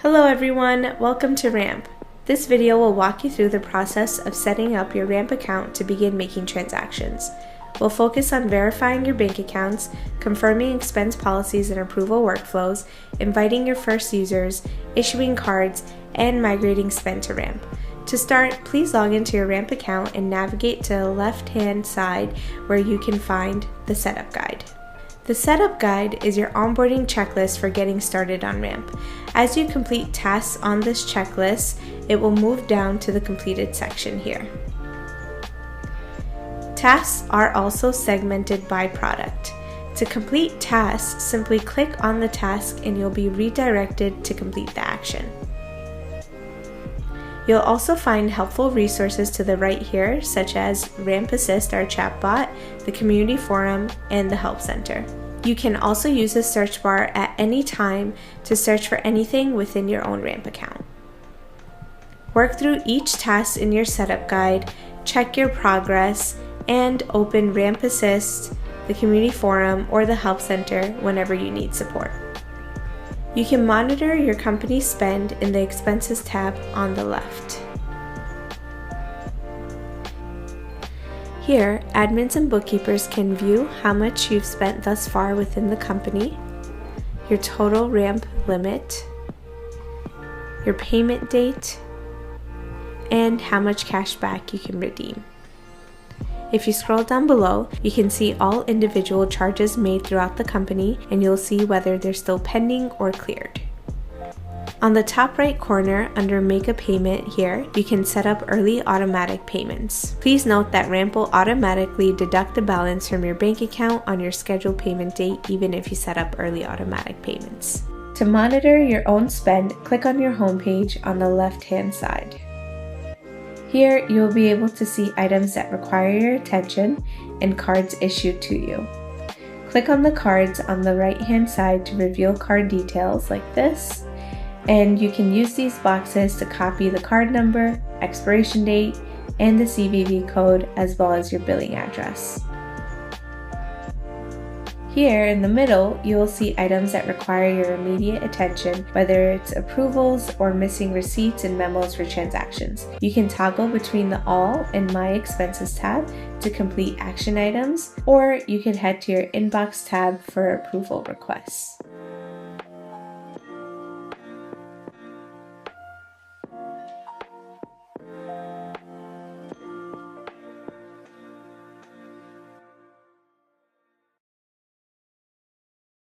Hello everyone, welcome to Ramp. This video will walk you through the process of setting up your Ramp account to begin making transactions. We'll focus on verifying your bank accounts, confirming expense policies and approval workflows, inviting your first users, issuing cards, and migrating spend to Ramp. To start, please log into your Ramp account and navigate to the left-hand side where you can find the Setup Guide. The Setup Guide is your onboarding checklist for getting started on Ramp. As you complete tasks on this checklist, it will move down to the completed section here. Tasks are also segmented by product. To complete tasks, simply click on the task and you'll be redirected to complete the action. You'll also find helpful resources to the right here, such as Ramp Assist, our chatbot, the community forum, and the help center. You can also use the search bar at any time to search for anything within your own Ramp account. Work through each task in your setup guide, check your progress, and open Ramp Assist, the community forum, or the help center whenever you need support. You can monitor your company's spend in the Expenses tab on the left. Here, admins and bookkeepers can view how much you've spent thus far within the company, your total Ramp limit, your payment date, and how much cash back you can redeem. If you scroll down below, you can see all individual charges made throughout the company, and you'll see whether they're still pending or cleared. On the top right corner under Make a Payment here, you can set up early automatic payments. Please note that Ramp will automatically deduct the balance from your bank account on your scheduled payment date even if you set up early automatic payments. To monitor your own spend, click on your homepage on the left-hand side. Here, you'll be able to see items that require your attention and cards issued to you. Click on the cards on the right-hand side to reveal card details like this, and you can use these boxes to copy the card number, expiration date, and the CVV code, as well as your billing address. Here in the middle, you will see items that require your immediate attention, whether it's approvals or missing receipts and memos for transactions. You can toggle between the All and My Expenses tab to complete action items, or you can head to your Inbox tab for approval requests.